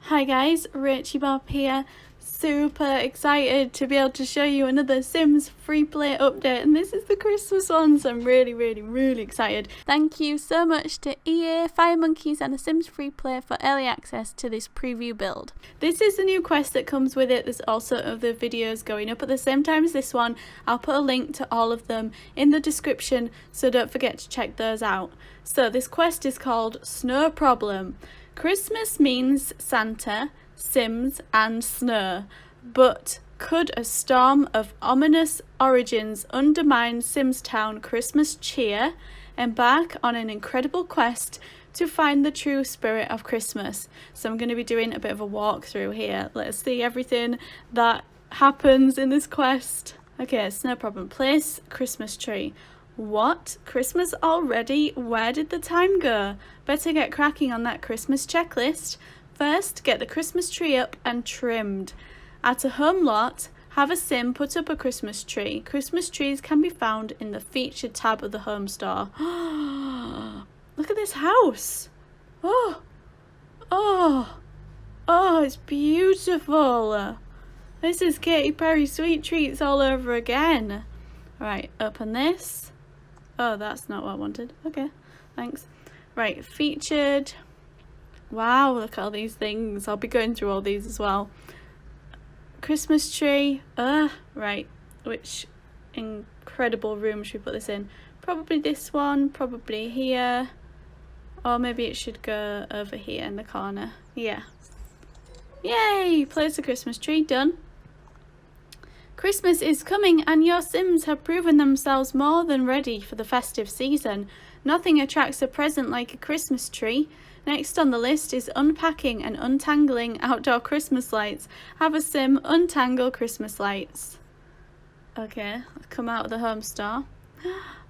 Hi guys, rachybop here. Super excited to be able to show you another Sims Freeplay update, and this is the Christmas one, so I'm really excited. Thank you so much to EA, Firemonkeys and the Sims Freeplay for early access to this preview build. This is the new quest that comes with it. There's also other videos going up at the same time as this one. I'll put a link to all of them in the description, so don't forget to check those out. So this quest is called Snow Problem. Christmas means Santa, Sims and snow, but could a storm of ominous origins undermine Simstown Christmas cheer? Embark on an incredible quest to find the true spirit of Christmas. So I'm going to be doing a bit of a walkthrough here. Let's see everything that happens in this quest. Okay, Snow Problem. Place Christmas tree. What? Christmas already? Where did the time go? Better get cracking on that Christmas checklist. First, get the Christmas tree up and trimmed. At a home lot, have a sim put up a Christmas tree. Christmas trees can be found in the featured tab of the home store. Look at this house. Oh, it's beautiful. This is Katy Perry Sweet Treats all over again. Right, open this. Oh, that's not what I wanted. Okay, thanks. Right, featured. Wow, look at all these things. I'll be going through all these as well. Christmas tree. Right, which incredible room should we put this in? Probably this one, probably here. Or maybe it should go over here in the corner. Yeah. Yay! Place the Christmas tree. Done. Christmas is coming and your Sims have proven themselves more than ready for the festive season. Nothing attracts a present like a Christmas tree. Next on the list is unpacking and untangling outdoor Christmas lights. Have a sim untangle Christmas lights. Okay, I've come out of the home store.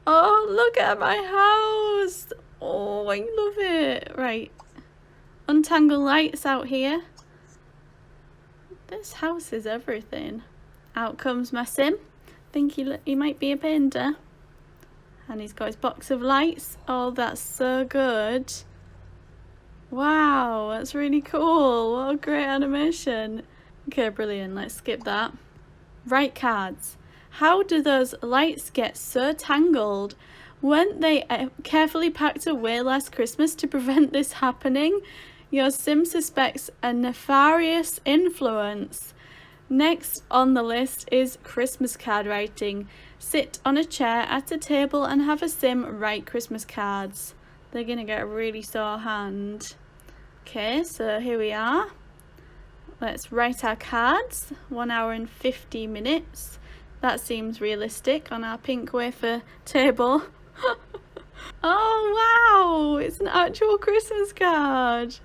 Oh, look at my house. Oh, I love it. Right, untangle lights out here. This house is everything. Out comes my sim. Think he might be a painter. And he's got his box of lights. Oh, that's so good. Wow, that's really cool. What a great animation. Okay, brilliant. Let's skip that. Right cards. How do those lights get so tangled? Weren't they carefully packed away last Christmas to prevent this happening? Your sim suspects a nefarious influence. Next on the list is Christmas card writing. Sit on a chair at a table and have a sim write Christmas cards. They're gonna get a really sore hand. Okay, so here we are. Let's write our cards. 1 hour and 50 minutes. That seems realistic on our pink wafer table. Oh wow, it's an actual Christmas card.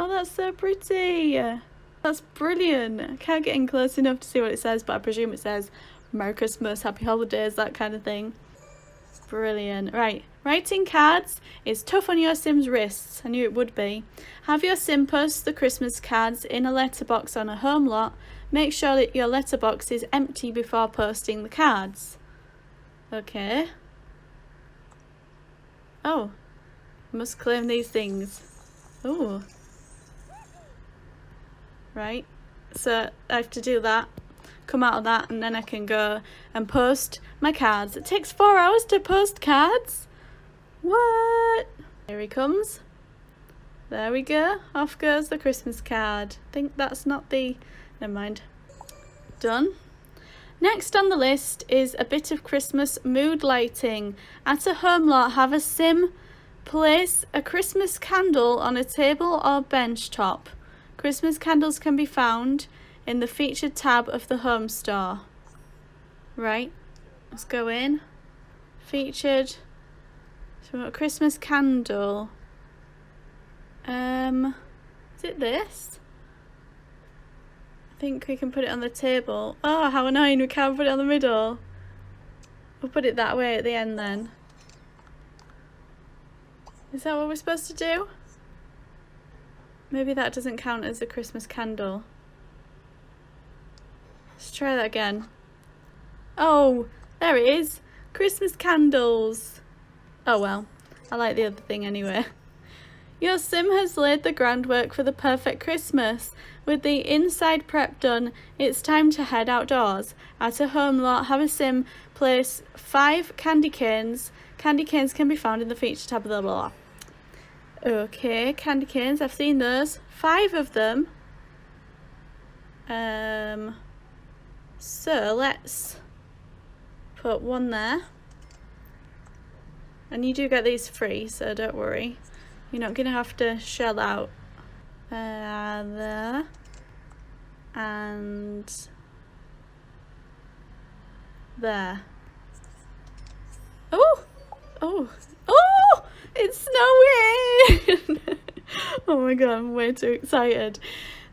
Oh, that's so pretty. That's brilliant. I can't get in close enough to see what it says, but I presume it says Merry Christmas, Happy Holidays, that kind of thing. Brilliant. Right, writing cards is tough on your sim's wrists. I knew it would be. Have your sim post the Christmas cards in a letterbox on a home lot. Make sure that your letterbox is empty before posting the cards. Okay. Oh, must claim these things. Oh. Right, so I have to do that, come out of that, and then I can go and post my cards. It takes 4 hours to post cards? What? Here he comes. There we go, off goes the Christmas card. I think that's not the... never mind. Done. Next on the list is a bit of Christmas mood lighting. At a home lot, have a sim place a Christmas candle on a table or bench top. Christmas candles can be found in the featured tab of the home store. Right, let's go in. Featured. So we've got a Christmas candle. Is it this? I think we can put it on the table. Oh, how annoying, we can't put it on the middle. We'll put it that way at the end then. Is that what we're supposed to do? Maybe that doesn't count as a Christmas candle. Let's try that again. Oh, there it is. Christmas candles. Oh well, I like the other thing anyway. Your sim has laid the groundwork for the perfect Christmas. With the inside prep done, it's time to head outdoors. At a home lot, have a sim place 5 candy canes. Candy canes can be found in the feature tab, blah blah blah. Okay, candy canes, I've seen those. 5 of them. So let's put one there. And you do get these free, so don't worry. You're not going to have to shell out. There. And there. Oh! Oh! Oh! It's snowing! Oh my god, I'm way too excited.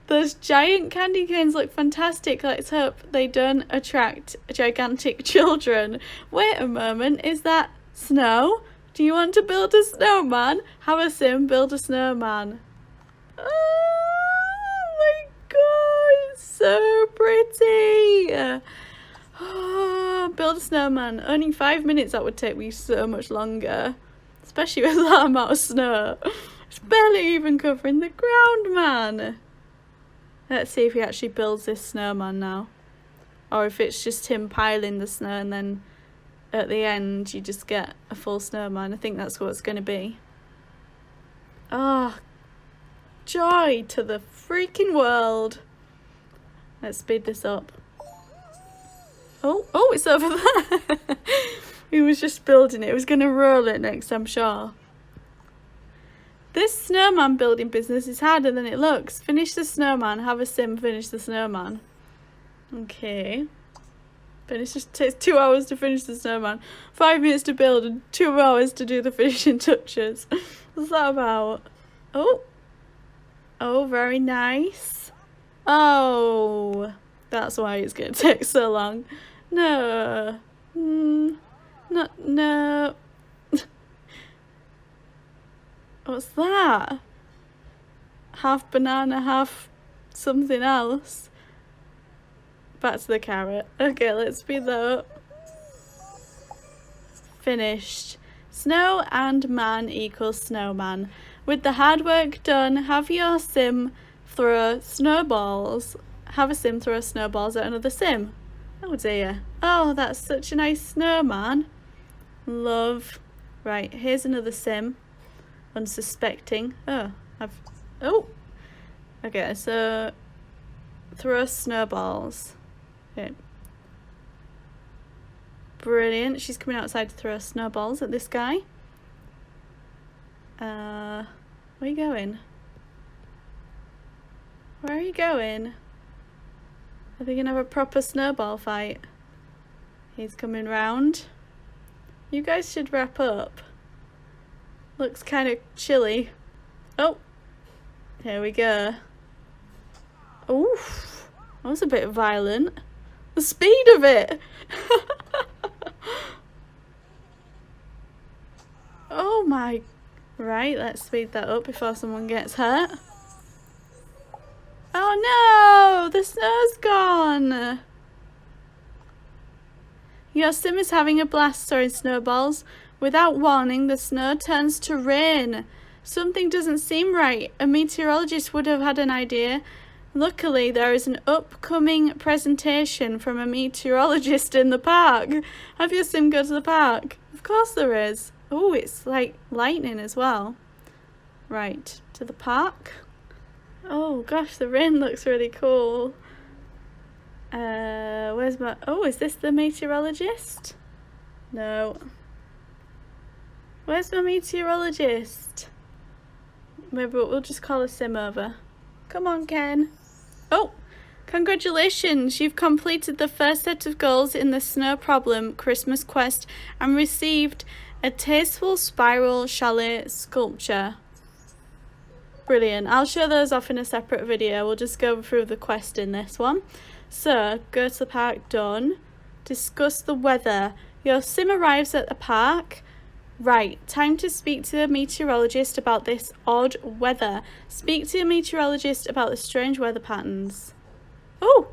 Those giant candy canes look fantastic. Let's hope they don't attract gigantic children. Wait a moment, is that snow? Do you want to build a snowman? Have a sim build a snowman. Oh my god, it's so pretty. Oh, build a snowman. Only 5 minutes, that would take me so much longer. Especially with that amount of snow. It's barely even covering the ground, man. Let's see if he actually builds this snowman now. Or if it's just him piling the snow and then at the end you just get a full snowman. I think that's what it's going to be. Oh, joy to the freaking world. Let's speed this up. Oh, it's over there. He was just building it. He was going to roll it next, I'm sure. This snowman building business is harder than it looks. Finish the snowman. Have a sim finish the snowman. Okay. Finish. Just takes 2 hours to finish the snowman. 5 minutes to build and 2 hours to do the finishing touches. What's that about? Oh. Oh, very nice. Oh. That's why it's going to take so long. No. No. What's that? Half banana, half something else. Back to the carrot. Okay, let's speed that up. Finished. Snow and man equals snowman. With the hard work done, have your sim throw snowballs. Have a sim throw snowballs at another sim. Oh dear. Oh, that's such a nice snowman. Love. Right, here's another sim. Unsuspecting. Oh. Okay, so throw snowballs. Okay. Brilliant. She's coming outside to throw snowballs at this guy. Where are you going? Where are you going? Are they gonna have a proper snowball fight? He's coming round. You guys should wrap up. Looks kind of chilly. Oh, here we go. Oof, that was a bit violent. The speed of it. Oh my. Right, let's speed that up before someone gets hurt. Oh no, the snow's gone. Your sim is having a blast throwing snowballs. Without warning, the snow turns to rain. Something doesn't seem right. A meteorologist would have had an idea. Luckily, there is an upcoming presentation from a meteorologist in the park. Have your sim go to the park? Of course there is. Oh, it's like lightning as well. Right, to the park. Oh gosh, the rain looks really cool. Where's my... Oh, is this the meteorologist? No. Where's my meteorologist? Maybe we'll just call a sim over. Come on, Ken. Oh, congratulations. You've completed the first set of goals in the Snow Problem Christmas Quest and received a tasteful spiral chalet sculpture. Brilliant. I'll show those off in a separate video. We'll just go through the quest in this one. So, go to the park, done. Discuss the weather. Your sim arrives at the park. Right, time to speak to the meteorologist about this odd weather. Speak to the meteorologist about the strange weather patterns. Oh,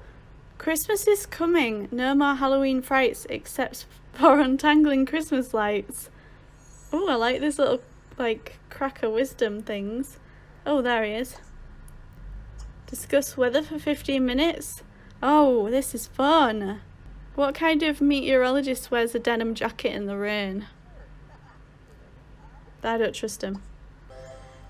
Christmas is coming. No more Halloween frights except for untangling Christmas lights. Oh, I like this little like cracker wisdom things. Oh, there he is. Discuss weather for 15 minutes. Oh, this is fun. What kind of meteorologist wears a denim jacket in the rain? I don't trust him.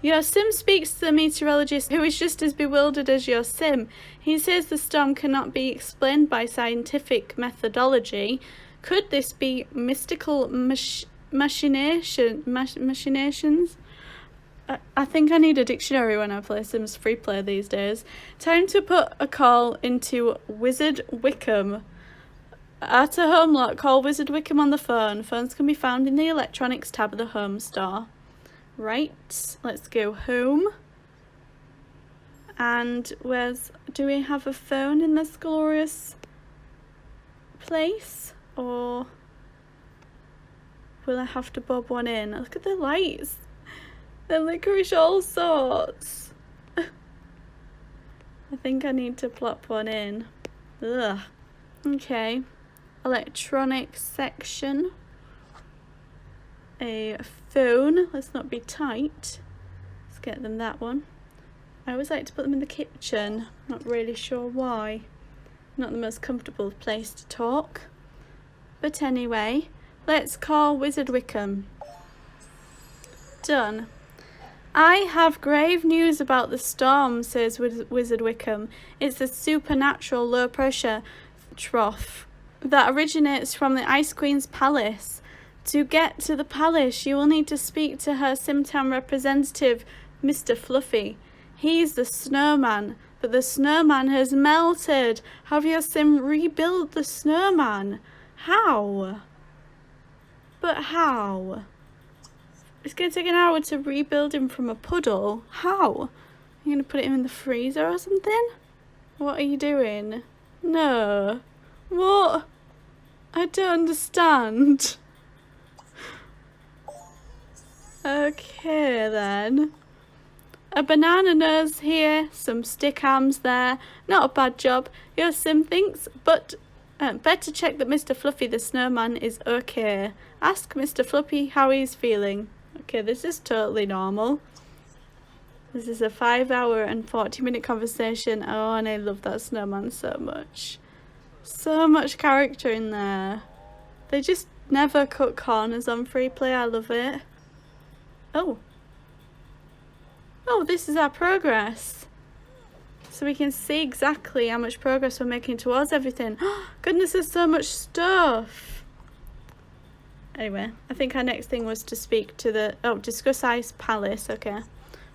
Your sim speaks to the meteorologist, who is just as bewildered as your sim. He says the storm cannot be explained by scientific methodology. Could this be mystical machinations? I think I need a dictionary when I play Sims Freeplay these days. Time to put a call into Wizard Wickham. At a home lot, call Wizard Wickham on the phone. Phones can be found in the electronics tab of the home store. Right, let's go home. And do we have a phone in this glorious place? Or will I have to bob one in? Look at the lights. They're licorice all sorts. I think I need to plop one in. Ugh. Okay. Electronics section. A phone. Let's not be tight. Let's get them that one. I always like to put them in the kitchen. Not really sure why. Not the most comfortable place to talk. But anyway, let's call Wizard Wickham. Done. I have grave news about the storm, says Wizard Wickham. It's a supernatural low pressure trough that originates from the Ice Queen's palace. To get to the palace, you will need to speak to her Simtown representative, Mr. Fluffy. He's the snowman, but the snowman has melted. Have your sim rebuild the snowman. How? But how? It's going to take an hour to rebuild him from a puddle. How? You're going to put him in the freezer or something? What are you doing? No. What? I don't understand. Okay then. A banana nose here, some stick arms there. Not a bad job. Your sim thinks, but better check that Mr. Fluffy the snowman is okay. Ask Mr. Fluffy how he's feeling. Okay, this is totally normal. This is a 5-hour and 40-minute conversation. Oh, and I love that snowman so much. So much character in there. They just never cut corners on Freeplay. I love it. Oh. Oh, this is our progress. So we can see exactly how much progress we're making towards everything. Goodness, there's so much stuff. Anyway, I think our next thing was to speak to the... Oh, discuss Ice Palace. Okay.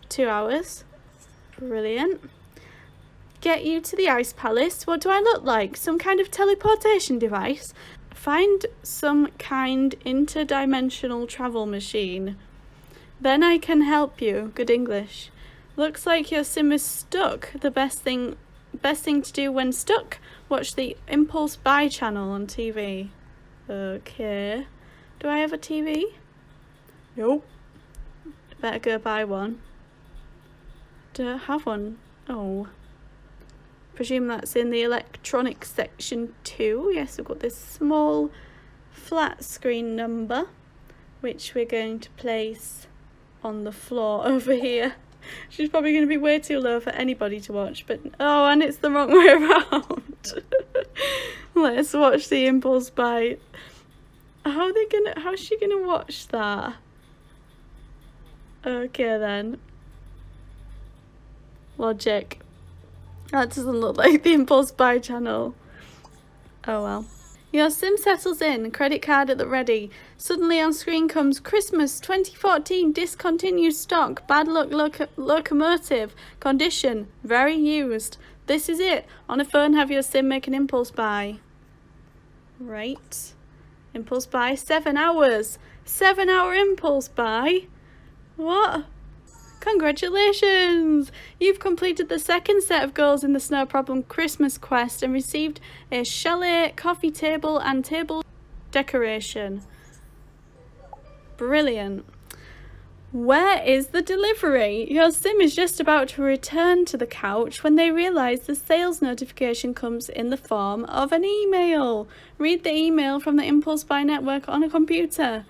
2 hours. Brilliant. Get you to the Ice Palace. What do I look like? Some kind of teleportation device? Find some kind interdimensional travel machine. Then I can help you. Good English. Looks like your sim is stuck. The best thing to do when stuck, watch the Impulse Buy channel on TV. Okay. Do I have a TV? Nope. Better go buy one. Don't have one. Oh. Presume that's in the electronics section too. Yes, we've got this small flat screen number, which we're going to place on the floor over here. She's probably going to be way too low for anybody to watch, but oh, and it's the wrong way around. Let's watch the Impulse Buy. How's she gonna watch that? Okay then. Logic. That doesn't look like the Impulse Buy channel. Oh well. Your sim settles in, credit card at the ready. Suddenly on screen comes Christmas 2014 discontinued stock, bad luck locomotive, condition, very used. This is it. On a phone, have your sim make an impulse buy. Right. Impulse buy, 7 hours. 7-hour impulse buy? What? Congratulations! You've completed the second set of goals in the Snow Problem Christmas quest and received a chalet, coffee table and table decoration. Brilliant. Where is the delivery? Your sim is just about to return to the couch when they realise the sales notification comes in the form of an email. Read the email from the Impulse Buy network on a computer.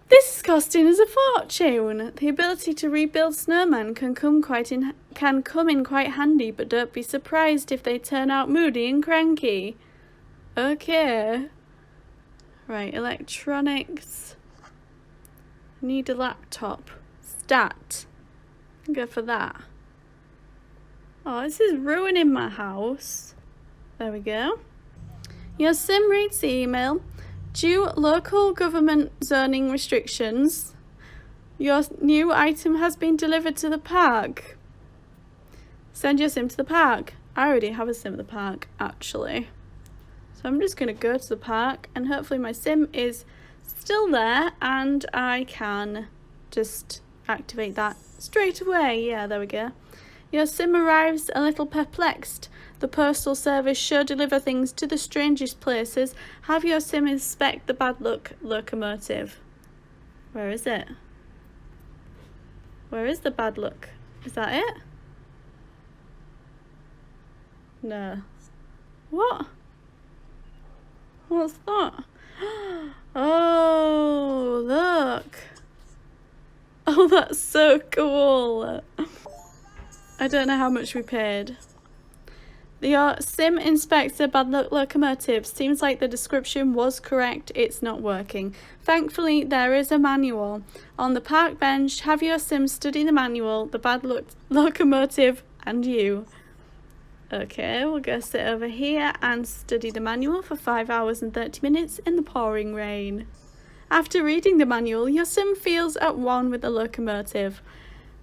This is costing us a fortune. The ability to rebuild snowman can come in quite handy, but don't be surprised if they turn out moody and cranky. Okay. Right, electronics. Need a laptop. Stat. Go for that. Oh, this is ruining my house. There we go. Your sim reads the email. Due local government zoning restrictions, your new item has been delivered to the park. Send your sim to the park. I already have a sim at the park, actually. So I'm just going to go to the park and hopefully my sim is still there and I can just activate that straight away. Yeah, there we go. Your sim arrives a little perplexed. The postal service sure deliver things to the strangest places. Have your sim inspect the bad luck locomotive. Where is it? Where is the bad luck? Is that it? No. What? What's that? Oh, look. Oh, that's so cool. I don't know how much we paid. Your sim inspects the bad luck locomotive. Seems like the description was correct. It's not working. Thankfully, there is a manual. On the park bench, have your sim study the manual, the bad luck locomotive, and you. Okay, we'll go sit over here and study the manual for 5 hours and 30 minutes in the pouring rain. After reading the manual, your sim feels at one with the locomotive.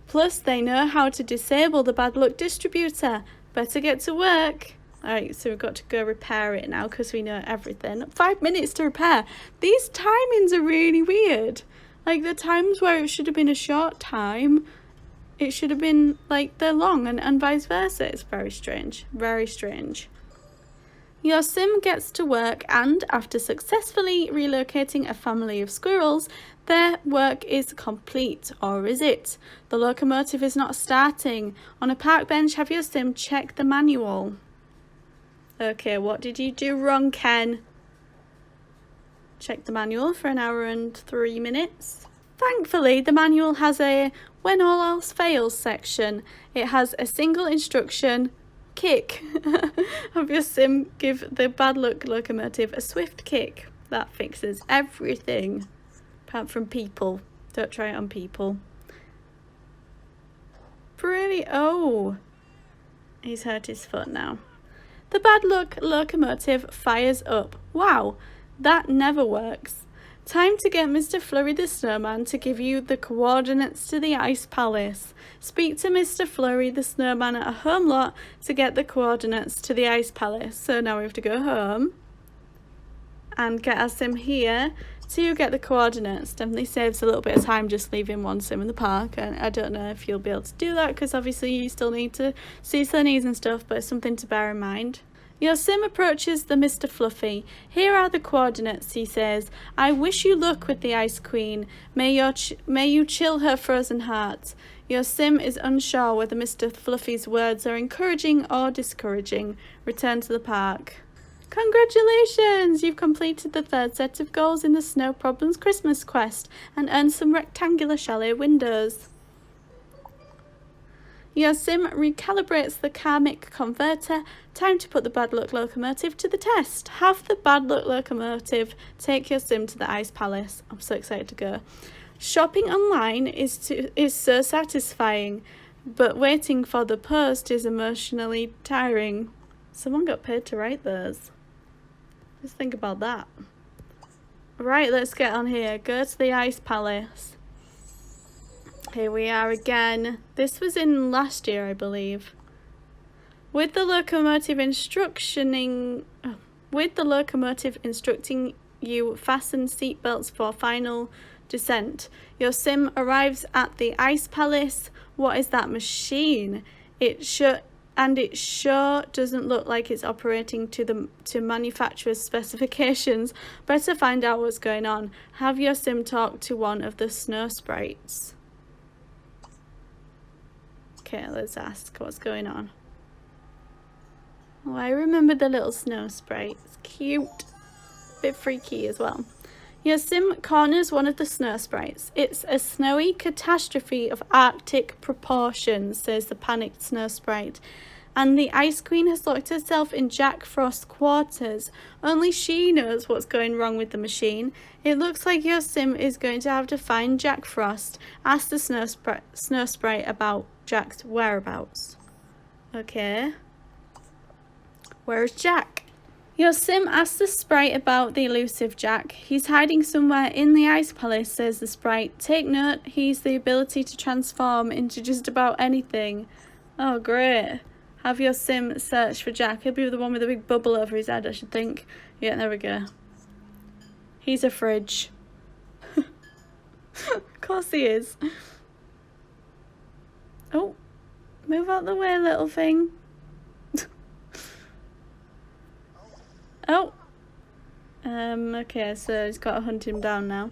Plus, they know how to disable the bad luck distributor. Better get to work. Alright, so we've got to go repair it now because we know everything. 5 minutes to repair. These timings are really weird. Like the times where it should have been a short time, it should have been like they're long and vice versa. It's very strange. Very strange. Your sim gets to work and after successfully relocating a family of squirrels, their work is complete, or is it? The locomotive is not starting. On a park bench, have your sim check the manual. Okay, what did you do wrong, Ken? Check the manual for an hour and 3 minutes. Thankfully, the manual has a when all else fails section. It has a single instruction, kick. Have your sim give the bad luck locomotive a swift kick. That fixes everything. Apart from people. Don't try it on people. Pretty. Oh. He's hurt his foot now. The bad luck locomotive fires up. Wow. That never works. Time to get Mr. Flurry the Snowman to give you the coordinates to the Ice Palace. Speak to Mr. Flurry the Snowman at a home lot to get the coordinates to the Ice Palace. So now we have to go home and get our sim here to get the coordinates. Definitely saves a little bit of time just leaving one sim in the park, and I don't know if you'll be able to do that because obviously you still need to see Sunnies and stuff, but it's something to bear in mind. Your sim approaches the Mr. Fluffy. Here are the coordinates, he says. I wish you luck with the Ice Queen. May you chill her frozen heart. Your sim is unsure whether Mr. Fluffy's words are encouraging or discouraging. Return to the park. Congratulations! You've completed the 3rd set of goals in the Snow Problems Christmas quest and earned some rectangular chalet windows. Your sim recalibrates the karmic converter. Time to put the bad luck locomotive to the test. Have the bad luck locomotive take your sim to the Ice Palace. I'm so excited to go. Shopping online is so satisfying, but waiting for the post is emotionally tiring. Someone got paid to write those. Just think about that. Right, let's get on here. Go to the Ice Palace. Here we are again. This was in last year, I believe. With the locomotive instructing you fasten seatbelts for final descent. Your sim arrives at the Ice Palace. What is that machine? It sure doesn't look like it's operating to manufacturer's specifications. Better find out what's going on. Have your sim talk to one of the snow sprites. Okay, let's ask what's going on. Oh, I remember the little snow sprite. It's cute. Bit freaky as well. Your sim corners one of the snow sprites. It's a snowy catastrophe of Arctic proportions, says the panicked snow sprite. And the Ice Queen has locked herself in Jack Frost's quarters. Only she knows what's going wrong with the machine. It looks like your sim is going to have to find Jack Frost. Ask the snow sprite about Jack's whereabouts. Okay. Where's Jack? Your sim asks the sprite about the elusive Jack. He's hiding somewhere in the ice palace, says the sprite. Take note, he's the ability to transform into just about anything. Oh, great. Have your sim search for Jack. He'll be the one with the big bubble over his head, I should think. Yeah, there we go. He's a fridge. Of course he is. Oh, move out the way, little thing. Oh. Okay, so he's got to hunt him down now.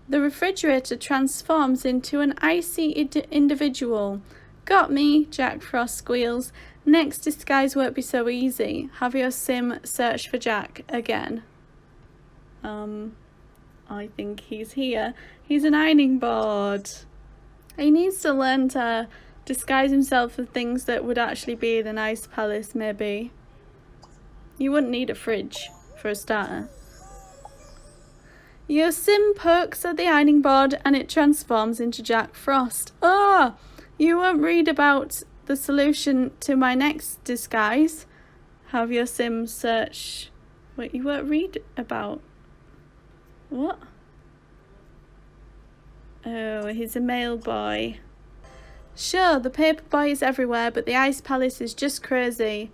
The refrigerator transforms into an icy individual. Got me, Jack Frost squeals. Next disguise won't be so easy. Have your sim search for Jack again. I think he's here. He's an ironing board. He needs to learn to disguise himself for things that would actually be in an ice palace, maybe. You wouldn't need a fridge, for a starter. Your sim pokes at the ironing board and it transforms into Jack Frost. Oh! You won't read about the solution to my next disguise. Have your sim search... Wait, you won't read about... What? Oh, he's a male boy. Sure, the paper boy is everywhere, but the ice palace is just crazy.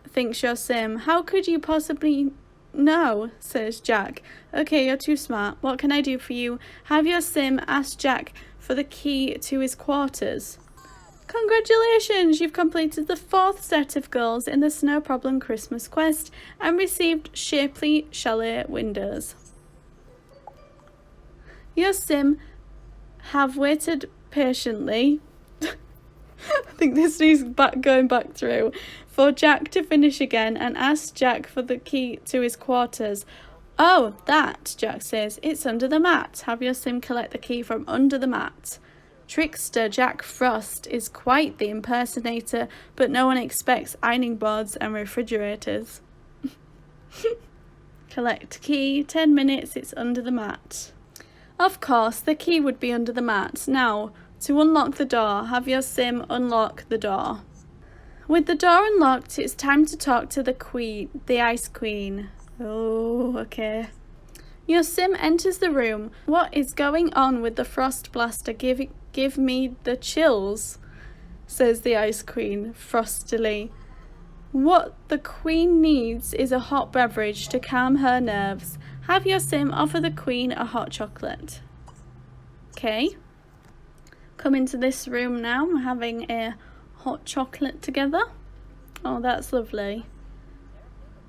Thinks your sim. How could you possibly know? Says Jack. Okay, you're too smart. What can I do for you? Have your sim ask Jack for the key to his quarters. Congratulations! You've completed the 4th set of goals in the Snow Problem Christmas quest and received shapely chalet windows. Your sim have waited patiently. I think this needs going back through. For Jack to finish again and ask Jack for the key to his quarters. Oh, that, Jack says. It's under the mat. Have your sim collect the key from under the mat. Trickster Jack Frost is quite the impersonator, but no one expects ironing boards and refrigerators. Collect key. 10 minutes. It's under the mat. Of course, the key would be under the mat. Now, to unlock the door, have your sim unlock the door. With the door unlocked, it's time to talk to the Ice Queen. Oh, okay. Your sim enters the room. What is going on with the Frost Blaster? Give me the chills, says the Ice Queen frostily. What the Queen needs is a hot beverage to calm her nerves. Have your sim offer the Queen a hot chocolate. Okay. Come into this room now. We're having a hot chocolate together. Oh, that's lovely.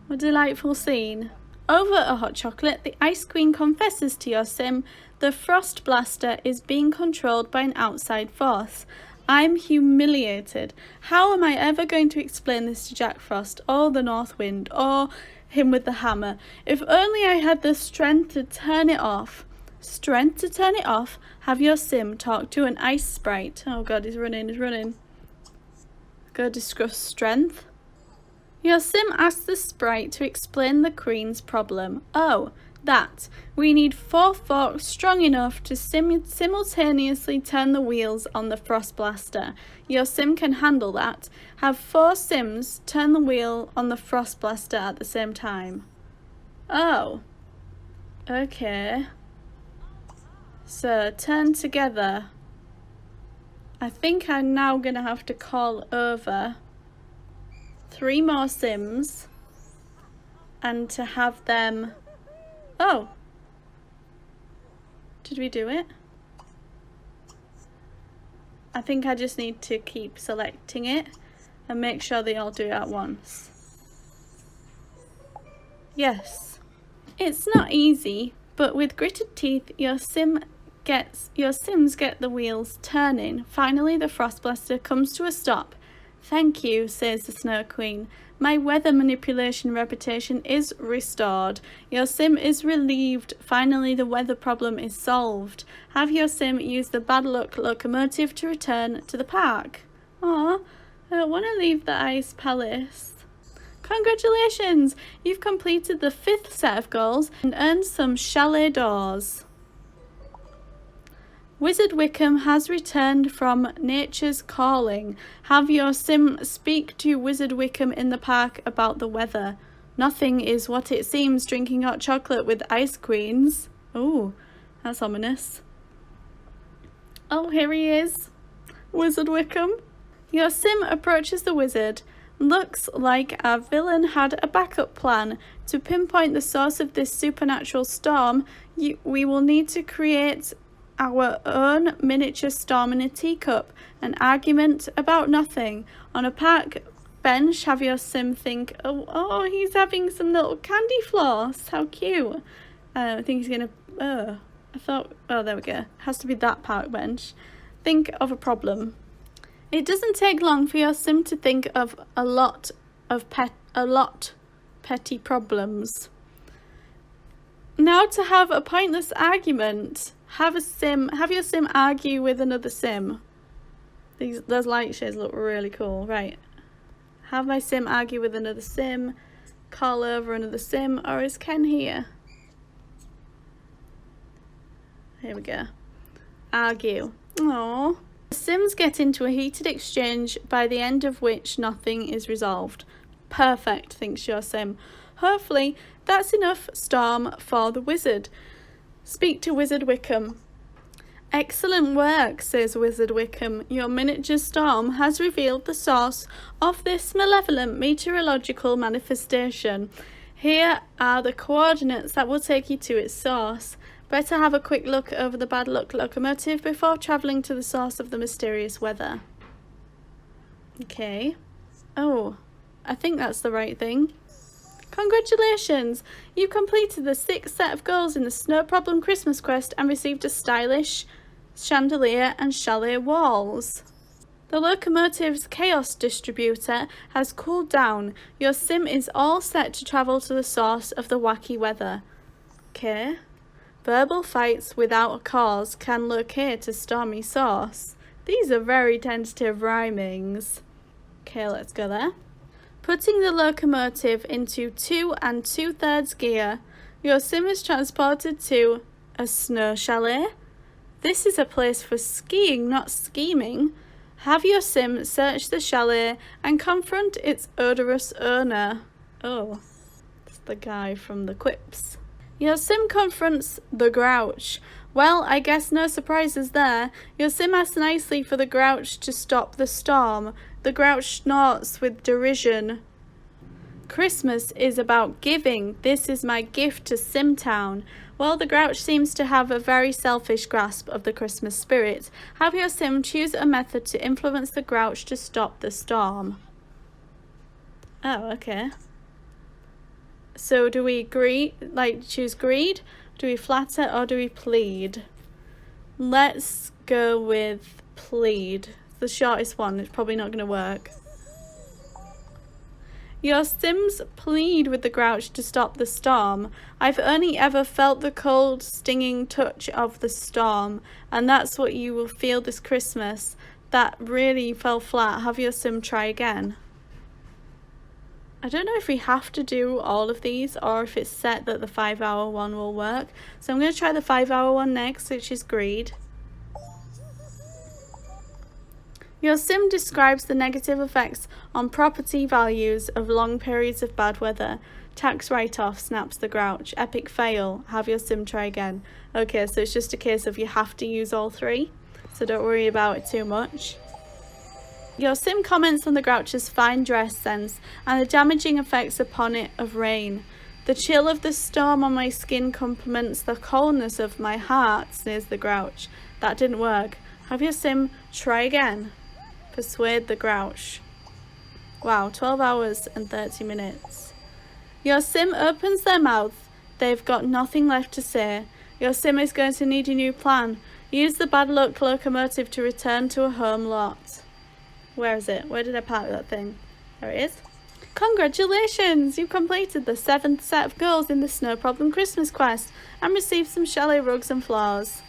What a delightful scene. Over a hot chocolate, the Ice Queen confesses to your sim the Frost Blaster is being controlled by an outside force. I'm humiliated. How am I ever going to explain this to Jack Frost or the North Wind or him with the hammer? If only I had the strength to turn it off. Strength to turn it off? Have your sim talk to an ice sprite. Oh god, he's running. Go discuss strength. Your sim asks the sprite to explain the Queen's problem. Oh, that. We need 4 forks strong enough to simultaneously turn the wheels on the Frost Blaster. Your sim can handle that. Have 4 sims turn the wheel on the Frost Blaster at the same time. Oh. Okay. So, turn together. I think I'm now going to have to call over 3 more sims and to have them... Oh! Did we do it? I think I just need to keep selecting it and make sure they all do it at once. Yes. It's not easy, but with gritted teeth, your sims get the wheels turning. Finally, the Frost Blaster comes to a stop. Thank you, says the Snow Queen. My weather manipulation reputation is restored. Your sim is relieved. Finally, the weather problem is solved. Have your sim use the bad luck locomotive to return to the park. Aw, I don't want to leave the ice palace. Congratulations! You've completed the 5th set of goals and earned some chalet doors. Wizard Wickham has returned from nature's calling. Have your sim speak to Wizard Wickham in the park about the weather. Nothing is what it seems drinking hot chocolate with ice queens. Oh, that's ominous. Oh, here he is. Wizard Wickham. Your sim approaches the wizard. Looks like our villain had a backup plan. To pinpoint the source of this supernatural storm, we will need to create our own miniature storm in a teacup. An argument about nothing. On a park bench, have your sim think, oh, he's having some little candy floss. How cute. I think he's gonna, oh, there we go. Has to be that park bench. Think of a problem. It doesn't take long for your sim to think of a lot petty problems. Now to have a pointless argument. Have your sim argue with another sim. Those light shades look really cool. Right. Have my sim argue with another sim. Call over another sim. Or is Ken here? Here we go. Argue. Aww. The sims get into a heated exchange, by the end of which nothing is resolved. Perfect, thinks your sim. Hopefully that's enough storm for the wizard. Speak to Wizard Wickham. Excellent work, says Wizard Wickham. Your miniature storm has revealed the source of this malevolent meteorological manifestation. Here are the coordinates that will take you to its source. Better have a quick look over the bad luck locomotive before travelling to the source of the mysterious weather. Okay. Oh, I think that's the right thing. Congratulations! You completed the 6th set of goals in the Snow Problem Christmas Quest and received a stylish chandelier and chalet walls. The locomotive's chaos distributor has cooled down. Your sim is all set to travel to the source of the wacky weather. Okay. Verbal fights without a cause can locate a stormy source. These are very tentative rhymings. Okay, let's go there. Putting the locomotive into 2 2/3 gear, your sim is transported to a snow chalet. This is a place for skiing, not scheming. Have your sim search the chalet and confront its odorous owner. Oh, it's the guy from the quips. Your sim confronts the grouch. Well, I guess no surprises there. Your sim asks nicely for the grouch to stop the storm. The grouch snorts with derision. Christmas is about giving. This is my gift to Simtown. Well, the grouch seems to have a very selfish grasp of the Christmas spirit. Have your sim choose a method to influence the grouch to stop the storm. Oh, okay. So do we choose greed? Do we flatter or do we plead? Let's go with plead. The shortest one. It's probably not going to work. Your sims plead with the grouch to stop the storm. I've only ever felt the cold, stinging touch of the storm, and that's what you will feel this Christmas. That really fell flat. Have your sim try again. I don't know if we have to do all of these or if it's set that the 5-hour one will work. So I'm going to try the 5-hour one next, which is greed. Your sim describes the negative effects on property values of long periods of bad weather. Tax write-off, snaps the grouch. Epic fail. Have your sim try again. Okay, so it's just a case of you have to use all 3. So don't worry about it too much. Your sim comments on the grouch's fine dress sense and the damaging effects upon it of rain. The chill of the storm on my skin complements the coldness of my heart, sneers the grouch. That didn't work. Have your sim try again. Persuade the grouch. Wow, 12 hours and 30 minutes. Your sim opens their mouth. They've got nothing left to say. Your sim is going to need a new plan. Use the bad luck locomotive to return to a home lot. Where is it? Where did I park that thing? There it is. Congratulations! You've completed the 7th set of goals in the Snow Problem Christmas quest and received some chalet rugs and flowers.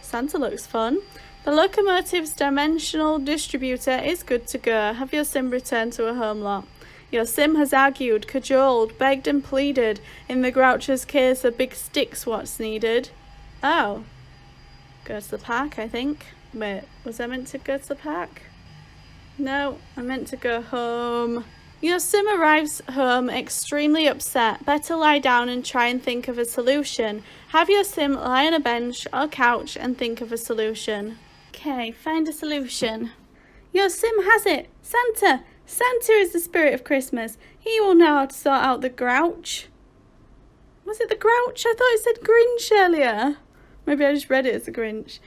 Santa looks fun. The locomotive's dimensional distributor is good to go. Have your sim returned to a home lot. Your sim has argued, cajoled, begged and pleaded. In the Grouch's case, a big stick's what's needed. Oh. Go to the park, I think. Wait, was I meant to go to the park? No, I meant to go home. Your sim arrives home extremely upset. Better lie down and try and think of a solution. Have your sim lie on a bench or couch and think of a solution. Okay, find a solution. Your sim has it! Santa! Santa is the spirit of Christmas. He will know how to sort out the grouch. Was it the grouch? I thought it said Grinch earlier. Maybe I just read it as a Grinch.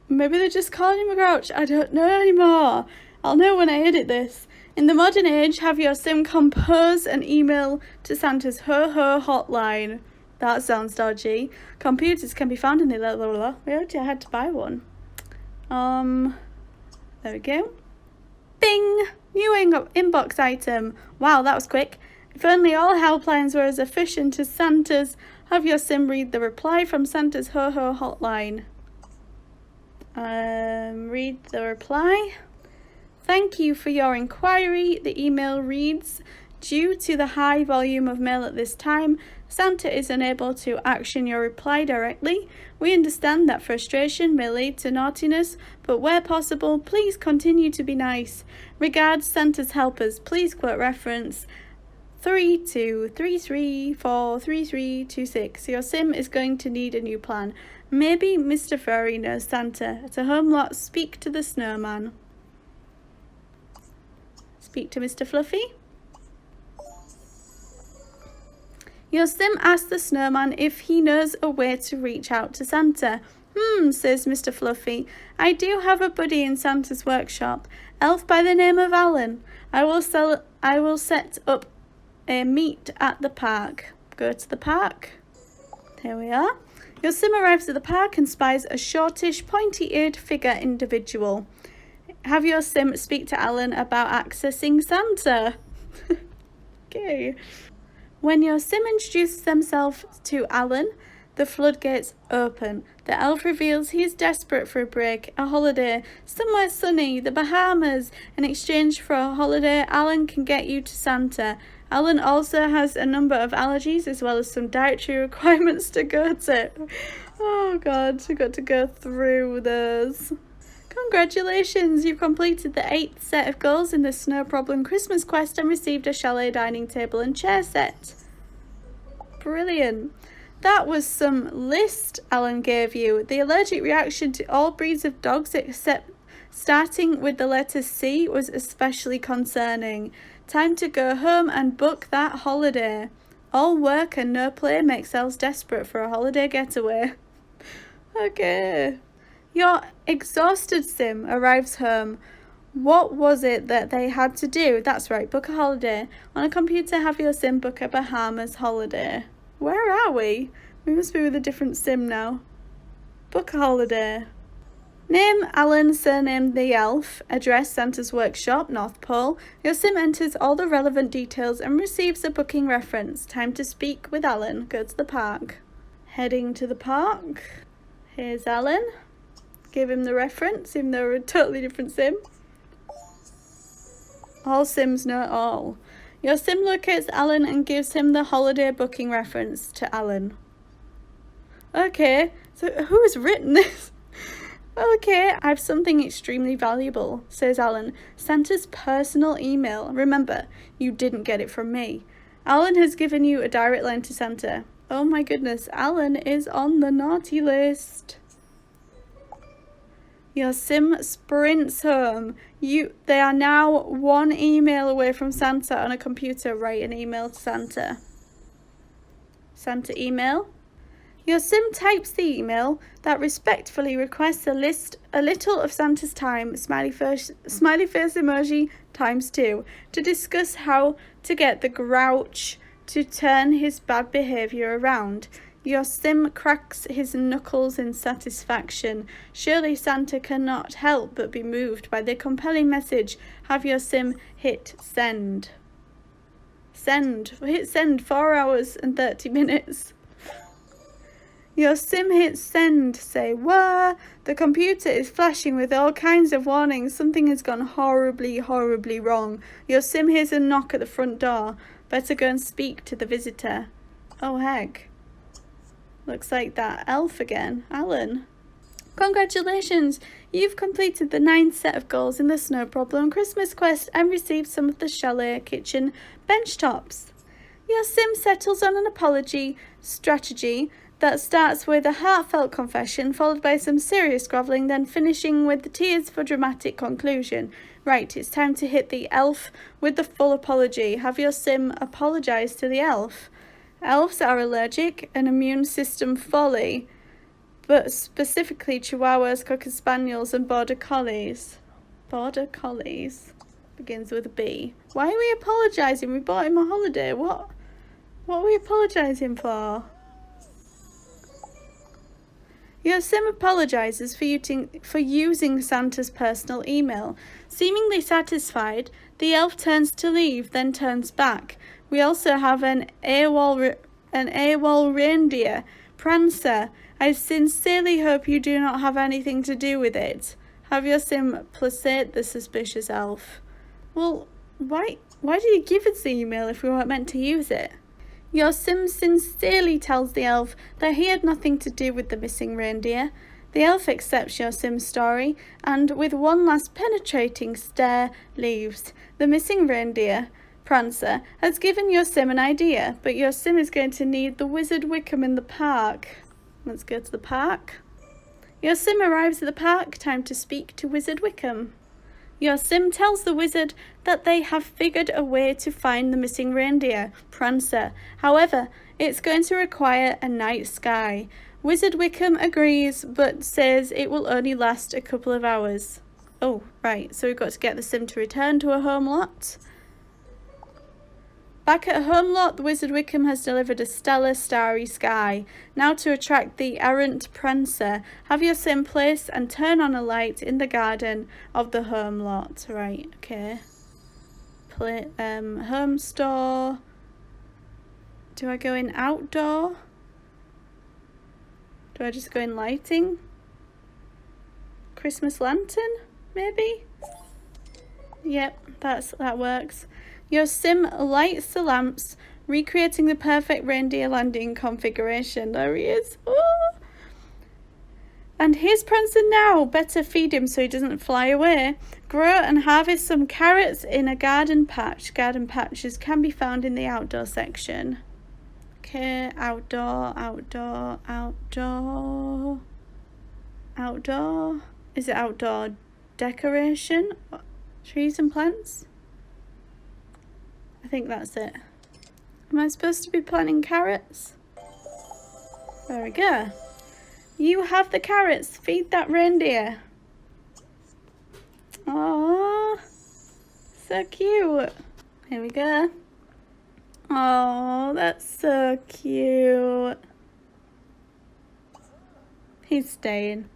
Maybe they're just calling him a grouch. I don't know anymore. I'll know when I edit this. In the modern age, have your sim compose an email to Santa's ho-ho hotline. That sounds dodgy. Computers can be found in the we already had to buy one. There we go. Bing! New inbox item. Wow, that was quick. If only all helplines were as efficient as Santa's. Have your sim read the reply from Santa's ho-ho hotline. Read the reply. Thank you for your inquiry. The email reads, due to the high volume of mail at this time, Santa is unable to action your reply directly. We understand that frustration may lead to naughtiness, but where possible, please continue to be nice. Regards, Santa's helpers. Please quote reference 3233433326. Your sim is going to need a new plan. Maybe Mr. Furry knows Santa. At a home lot, speak to the snowman. Speak to Mr. Fluffy. Your sim asks the snowman if he knows a way to reach out to Santa. Says Mr. Fluffy. I do have a buddy in Santa's workshop, elf by the name of Alan. I will set up a meet at the park. Go to the park. Here we are. Your sim arrives at the park and spies a shortish, pointy-eared figure individual. Have your sim speak to Alan about accessing Santa. Okay. When your sim introduces themselves to Alan, the floodgates open. The elf reveals he is desperate for a break, a holiday, somewhere sunny, the Bahamas. In exchange for a holiday, Alan can get you to Santa. Alan also has a number of allergies as well as some dietary requirements to go to. Oh God, we've got to go through those. Congratulations, you've completed the 8th set of goals in the Snow Problem Christmas quest and received a chalet dining table and chair set. Brilliant. That was some list Alan gave you. The allergic reaction to all breeds of dogs except starting with the letter C was especially concerning. Time to go home and book that holiday. All work and no play makes elves desperate for a holiday getaway. Okay. Your exhausted sim arrives home. What was it that they had to do? That's right, book a holiday. On a computer, have your sim book a Bahamas holiday. Where are we? We must be with a different sim now. Book a holiday. Name Alan, surname the elf, address Santa's workshop, North Pole. Your sim enters all the relevant details and receives a booking reference. Time to speak with Alan. Go to the park. Heading to the park. Here's Alan. Give him the reference, even though we're a totally different sim. All sims know all. Your sim locates Alan and gives him the holiday booking reference to Alan. Okay, so who has written this? Okay, I have something extremely valuable, says Alan. Santa's personal email. Remember, you didn't get it from me. Alan has given you a direct line to Santa. Oh my goodness, Alan is on the naughty list. Your sim sprints home. They are now one email away from Santa on a computer. Write an email to Santa. Santa email. Your sim types the email that respectfully requests a little of Santa's time, smiley face emoji ×2, to discuss how to get the grouch to turn his bad behaviour around. Your sim cracks his knuckles in satisfaction. Surely Santa cannot help but be moved by the compelling message. Have your sim hit send. Send. Hit send 4 hours and 30 minutes. Your sim hits send. Say, "Wah!" The computer is flashing with all kinds of warnings. Something has gone horribly, horribly wrong. Your sim hears a knock at the front door. Better go and speak to the visitor. Oh, heck. Looks like that elf again. Alan. Congratulations! You've completed the 9th set of goals in the Snow Problem Christmas quest and received some of the chalet kitchen bench tops. Your sim settles on an apology strategy that starts with a heartfelt confession, followed by some serious grovelling, then finishing with the tears for dramatic conclusion. Right, it's time to hit the elf with the full apology. Have your sim apologise to the elf. Elves are allergic and immune system folly, but specifically Chihuahuas, Cocker Spaniels and Border Collies. Border Collies begins with a B. Why are we apologising? We bought him a holiday. What are we apologising for? Your sim apologises for using Santa's personal email. Seemingly satisfied, the elf turns to leave, then turns back. We also have an AWOL reindeer, Prancer. I sincerely hope you do not have anything to do with it. Have your sim placate the suspicious elf. Well, why did he give us the email if we weren't meant to use it? Your sim sincerely tells the elf that he had nothing to do with the missing reindeer. The elf accepts your sim's story and, with one last penetrating stare, leaves. The missing reindeer, Prancer, has given your sim an idea, but your sim is going to need the wizard Wickham in the park. Let's go to the park. Your sim arrives at the park. Time to speak to Wizard Wickham. Your sim tells the wizard that they have figured a way to find the missing reindeer, Prancer. However, it's going to require a night sky. Wizard Wickham agrees, but says it will only last a couple of hours. Oh, right, so we've got to get the sim to return to a home lot. Back at home lot, the Wizard Wickham has delivered a stellar starry sky. Now to attract the errant Prancer, have your sim place and turn on a light in the garden of the home lot. Right, okay. Home store. Do I go in outdoor? Do I just go in lighting? Christmas lantern, maybe? Yep, that works. Your sim lights the lamps, recreating the perfect reindeer landing configuration. There he is. Oh. And here's Prancer now. Better feed him so he doesn't fly away. Grow and harvest some carrots in a garden patch. Garden patches can be found in the outdoor section. Okay, outdoor. Outdoor. Is it outdoor decoration? Trees and plants? I think that's it. Am I supposed to be planting carrots? There we go. You have the carrots. Feed that reindeer. Aww. So cute. Here we go. Oh, that's so cute. He's staying.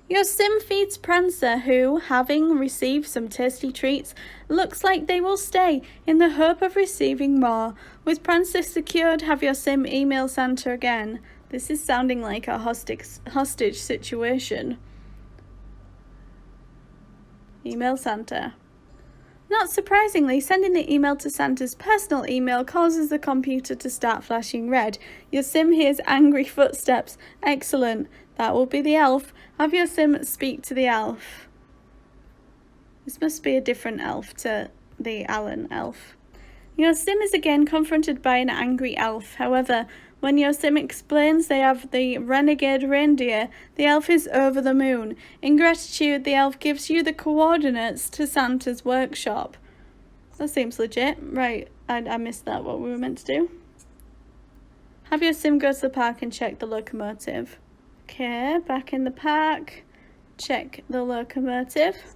Your sim feeds Prancer, who, having received some tasty treats, looks like they will stay in the hope of receiving more. With Prancer secured, have your sim email Santa again. This is sounding like a hostage situation. Email Santa. Not surprisingly, sending the email to Santa's personal email causes the computer to start flashing red. Your sim hears angry footsteps. Excellent. That will be the elf. Have your sim speak to the elf. This must be a different elf to the Alan elf. Your sim is again confronted by an angry elf. However, when your sim explains they have the renegade reindeer, the elf is over the moon. In gratitude, the elf gives you the coordinates to Santa's workshop. That seems legit. Right, I missed that, what we were meant to do. Have your sim go to the park and check the locomotive. Okay, back in the park. Check the locomotive.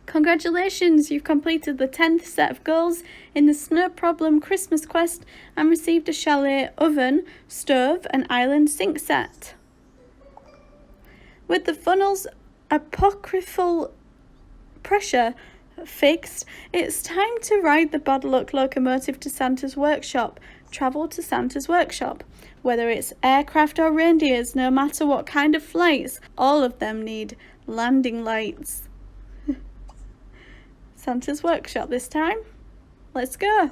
Congratulations, you've completed the 10th set of goals in the Snow Problem Christmas Quest and received a chalet oven, stove and island sink set. With the funnel's apocryphal pressure fixed, it's time to ride the bad luck locomotive to Santa's workshop. Travel to Santa's workshop. Whether it's aircraft or reindeers, no matter what kind of flights, all of them need landing lights. Santa's workshop this time. Let's go.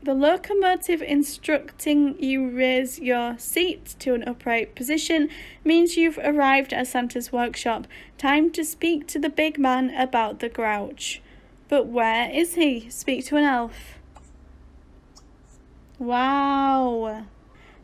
The locomotive instructing you raise your seat to an upright position means you've arrived at Santa's workshop. Time to speak to the big man about the grouch. But where is he? Speak to an elf. Wow.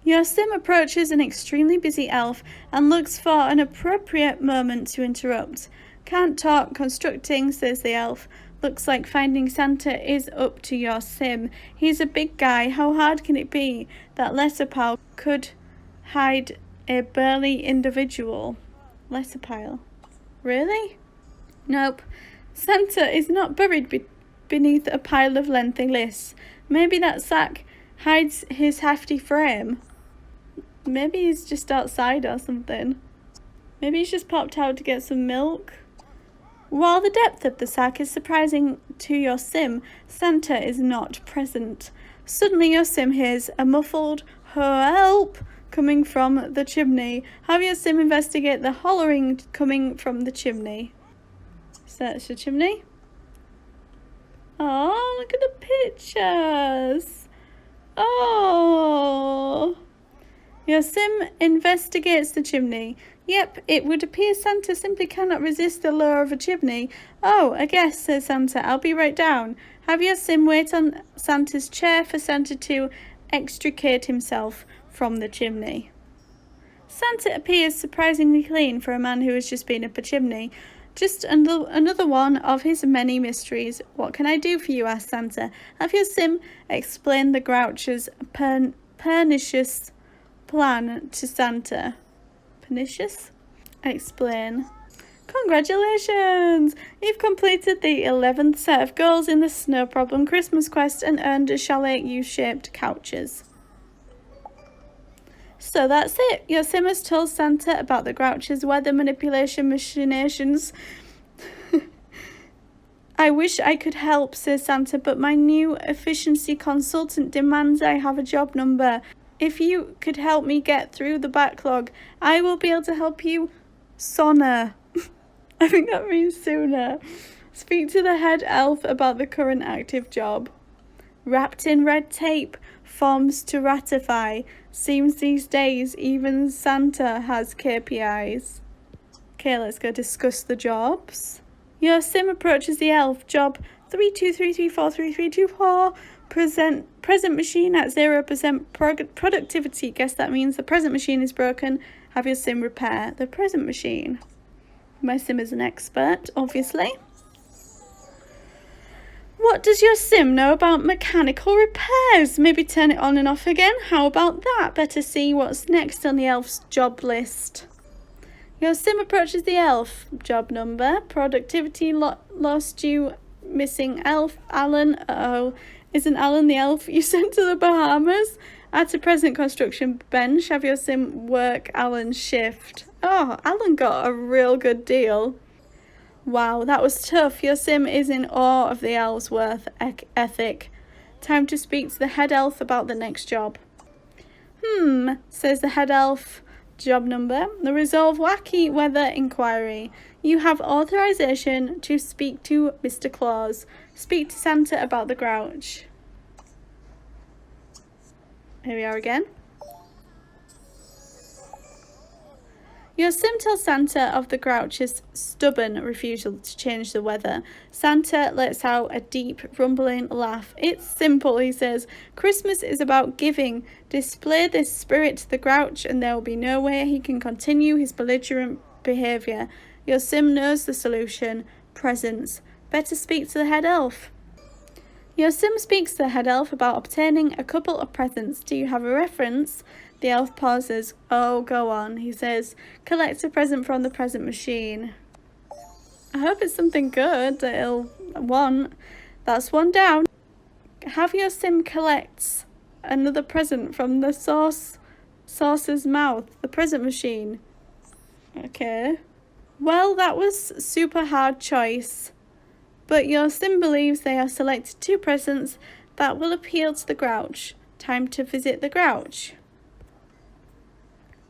Your sim approaches an extremely busy elf and looks for an appropriate moment to interrupt. Can't talk constructing, says the elf. Looks like finding Santa is up to your sim. He's a big guy. How hard can it be? That letterpile could hide a burly individual. Letterpile. Really? Nope. Santa is not buried beneath a pile of lengthy lists. Maybe that sack hides his hefty frame. Maybe he's just outside or something. Maybe he's just popped out to get some milk. While the depth of the sack is surprising to your sim, Santa is not present. Suddenly your sim hears a muffled help coming from the chimney. Have your sim investigate the hollering coming from the chimney. Search the chimney. Oh, look at the pictures. Oh. Your sim investigates the chimney. Yep, it would appear Santa simply cannot resist the lure of a chimney. Oh, a guest, says Santa. I'll be right down. Have your sim wait on Santa's chair for Santa to extricate himself from the chimney. Santa appears surprisingly clean for a man who has just been up a chimney. Just another one of his many mysteries. What can I do for you? Asked Santa. Have your sim explain the grouch's pernicious plan to Santa. Pernicious? Explain. Congratulations! You've completed the 11th set of goals in the Snow Problem Christmas Quest and earned a chalet U-shaped couches. So that's it. Your sim has told Santa about the grouch's weather manipulation machinations. I wish I could help, says Santa, but my new efficiency consultant demands I have a job number. If you could help me get through the backlog, I will be able to help you sooner. I think that means sooner. Speak to the head elf about the current active job. Wrapped in red tape, forms to ratify. Seems these days even Santa has KPIs. Okay, let's go discuss the jobs. Your sim approaches the elf. Job 3233433324. Present machine at 0% productivity. Guess that means the present machine is broken. Have your sim repair the present machine. My sim is an expert, obviously. What does your sim know about mechanical repairs? Maybe turn it on and off again. How about that? Better see what's next on the elf's job list. Your sim approaches the elf. Job number. Productivity lost you. Missing elf. Alan. Uh-oh. Isn't Alan the elf you sent to the Bahamas? At a present construction bench, have your sim work Alan's shift. Oh, Alan got a real good deal. Wow, that was tough. Your sim is in awe of the elf's work ethic. Time to speak to the head elf about the next job. Says the head elf. Job number. The Resolve Wacky Weather Inquiry. You have authorization to speak to Mr. Claus. Speak to Santa about the grouch. Here we are again. Your sim tells Santa of the grouch's stubborn refusal to change the weather. Santa lets out a deep, rumbling laugh. It's simple, he says. Christmas is about giving. Display this spirit to the grouch and there will be no way he can continue his belligerent behaviour. Your sim knows the solution. Presents. Better speak to the head elf. Your sim speaks to the head elf about obtaining a couple of presents. Do you have a reference? The elf pauses. Oh, go on. He says, collect a present from the present machine. I hope it's something good that he'll want. That's one down. Have your sim collect another present from the saucer's mouth, the present machine. Okay. Well, that was super hard choice, but your sim believes they have selected 2 presents that will appeal to the grouch. Time to visit the grouch.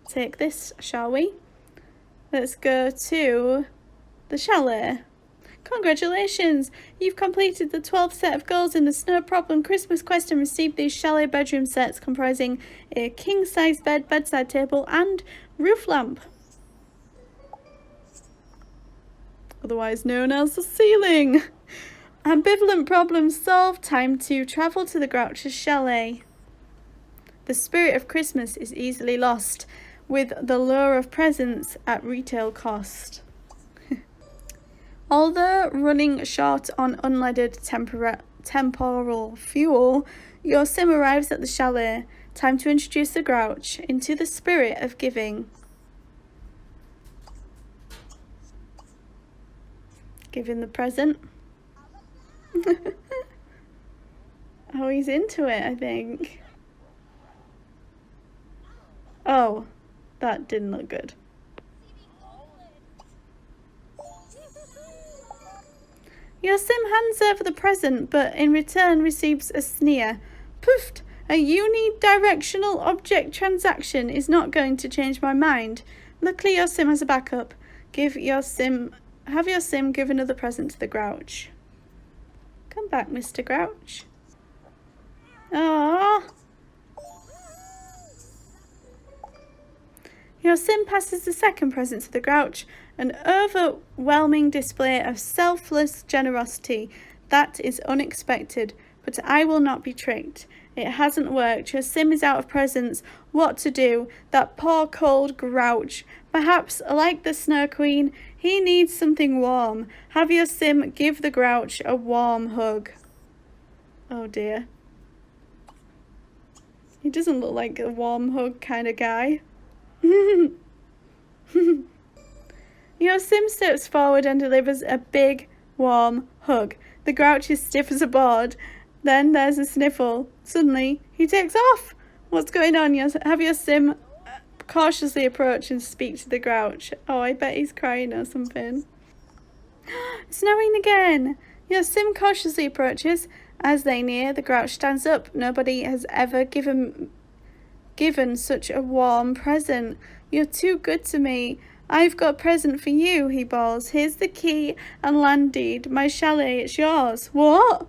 Take this, shall we? Let's go to the chalet. Congratulations! You've completed the 12th set of goals in the Snow Problem Christmas quest and received these chalet bedroom sets comprising a king-size bed, bedside table and roof lamp. Otherwise known as the ceiling. Ambivalent problem solved. Time to travel to the Grouch's chalet. The spirit of Christmas is easily lost with the lure of presents at retail cost. Although running short on unleaded temporal fuel, your sim arrives at the chalet. Time to introduce the Grouch into the spirit of giving. Give him the present. Oh, he's into it, I think. Oh, that didn't look good. Your sim hands over the present, but in return receives a sneer. Poofed! A unidirectional object transaction is not going to change my mind. Luckily, your sim has a backup. Have your sim give another present to the Grouch. Come back, Mr. Grouch. Aww. Your sim passes the second present to the Grouch, an overwhelming display of selfless generosity. That is unexpected, but I will not be tricked. It hasn't worked. Your sim is out of presents. What to do? That poor cold Grouch. Perhaps, like the Snow Queen, he needs something warm. Have your sim give the Grouch a warm hug. Oh dear. He doesn't look like a warm hug kind of guy. Your sim steps forward and delivers a big, warm hug. The Grouch is stiff as a board. Then there's a sniffle. Suddenly, he takes off. What's going on? Have your sim cautiously approach and speak to the Grouch. Oh, I bet he's crying or something. Snowing again. Your sim cautiously approaches. As they near, the Grouch stands up. Nobody has ever given such a warm present. You're too good to me. I've got a present for you, he bawls. Here's the key and land deed. My chalet, it's yours. What?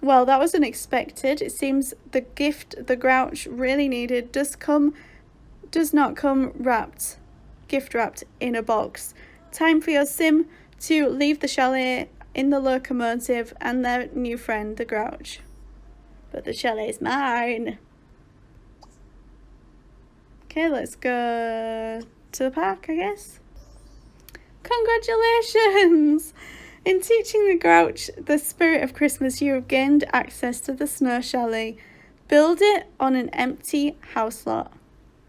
Well, that was unexpected. It seems the gift the Grouch really needed does not come gift wrapped in a box. Time for your sim to leave the chalet in the locomotive and their new friend, the Grouch. But the chalet's mine. Okay, let's go to the park, I guess. Congratulations! In teaching the Grouch the spirit of Christmas, you have gained access to the snow chalet. Build it on an empty house lot.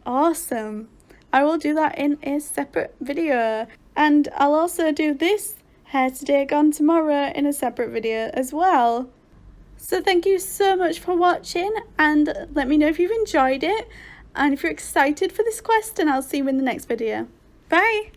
Awesome! I will do that in a separate video. And I'll also do this hair today, gone tomorrow in a separate video as well. So thank you so much for watching, and let me know if you've enjoyed it and if you're excited for this quest, and I'll see you in the next video. Bye!